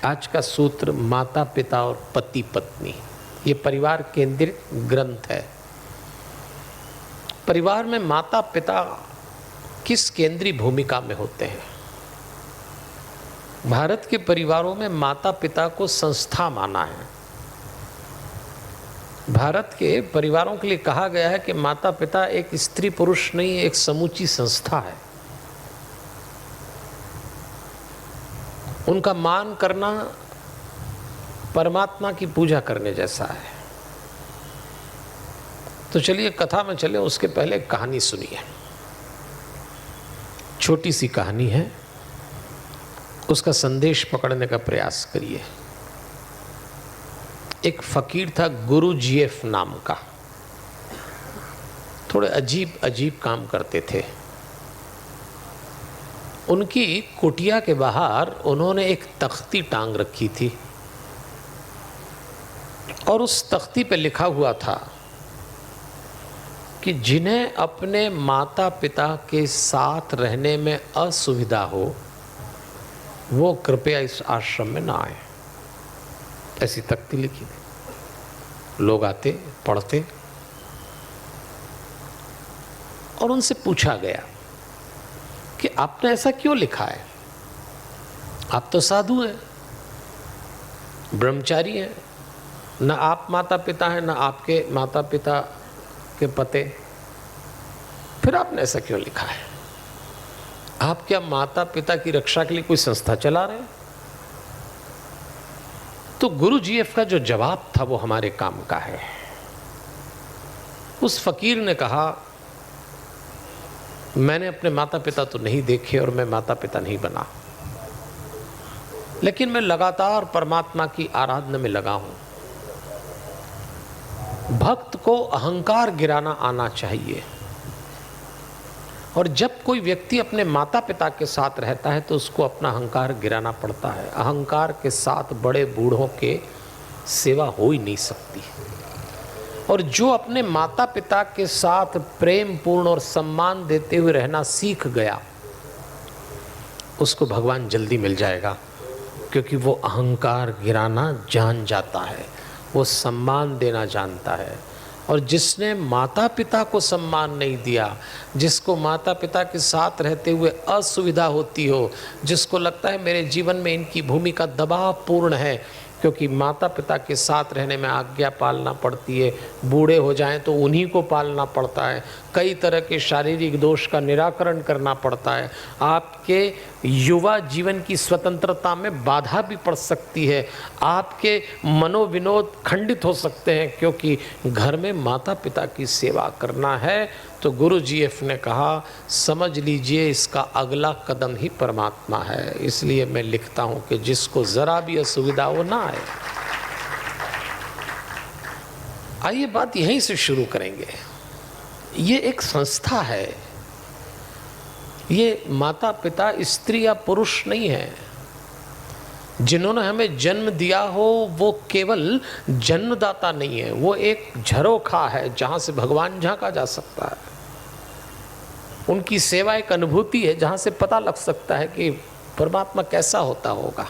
आज का सूत्र माता पिता और पति पत्नी, ये परिवार केंद्रित ग्रंथ है। परिवार में माता पिता किस केंद्रीय भूमिका में होते हैं? भारत के परिवारों में माता पिता को संस्था माना है। भारत के परिवारों के लिए कहा गया है कि माता पिता एक स्त्री पुरुष नहीं, एक समूची संस्था है। उनका मान करना परमात्मा की पूजा करने जैसा है। तो चलिए कथा में चले, उसके पहले कहानी सुनिए। छोटी सी कहानी है, उसका संदेश पकड़ने का प्रयास करिए। एक फकीर था गुरु जीएफ नाम का, थोड़े अजीब अजीब काम करते थे। उनकी कुटिया के बाहर उन्होंने एक तख्ती टांग रखी थी और उस तख्ती पे लिखा हुआ था कि जिन्हें अपने माता पिता के साथ रहने में असुविधा हो वो कृपया इस आश्रम में ना आए। ऐसी तख्ती लिखी थी। लोग आते, पढ़ते और उनसे पूछा गया कि आपने ऐसा क्यों लिखा है? आप तो साधु हैं, ब्रह्मचारी हैं, न आप माता पिता हैं न आपके माता पिता के पते, फिर आपने ऐसा क्यों लिखा है? आप क्या माता पिता की रक्षा के लिए कोई संस्था चला रहे हैं? तो गुरु जीएफ का जो जवाब था वो हमारे काम का है। उस फकीर ने कहा, मैंने अपने माता पिता तो नहीं देखे और मैं माता पिता नहीं बना, लेकिन मैं लगातार परमात्मा की आराधना में लगा हूं। भक्त को अहंकार गिराना आना चाहिए, और जब कोई व्यक्ति अपने माता पिता के साथ रहता है तो उसको अपना अहंकार गिराना पड़ता है। अहंकार के साथ बड़े बूढ़ों के सेवा हो ही नहीं सकती। और जो अपने माता पिता के साथ प्रेम पूर्ण और सम्मान देते हुए रहना सीख गया उसको भगवान जल्दी मिल जाएगा, क्योंकि वो अहंकार गिराना जान जाता है, वो सम्मान देना जानता है। और जिसने माता पिता को सम्मान नहीं दिया, जिसको माता पिता के साथ रहते हुए असुविधा होती हो, जिसको लगता है मेरे जीवन में इनकी भूमिका दबावपूर्ण है, क्योंकि माता पिता के साथ रहने में आज्ञा पालना पड़ती है, बूढ़े हो जाएं तो उन्हीं को पालना पड़ता है, कई तरह के शारीरिक दोष का निराकरण करना पड़ता है, आपके युवा जीवन की स्वतंत्रता में बाधा भी पड़ सकती है, आपके मनोविनोद खंडित हो सकते हैं, क्योंकि घर में माता पिता की सेवा करना है। तो गुरु जीएफ ने कहा, समझ लीजिए इसका अगला कदम ही परमात्मा है। इसलिए मैं लिखता हूं कि जिसको जरा भी असुविधा हो ना आए। आइए बात यहीं से शुरू करेंगे। ये एक संस्था है, ये माता पिता स्त्री या पुरुष नहीं है। जिन्होंने हमें जन्म दिया हो वो केवल जन्मदाता नहीं है, वो एक झरोखा है जहां से भगवान झांका जा सकता है। उनकी सेवा एक अनुभूति है जहां से पता लग सकता है कि परमात्मा कैसा होता होगा।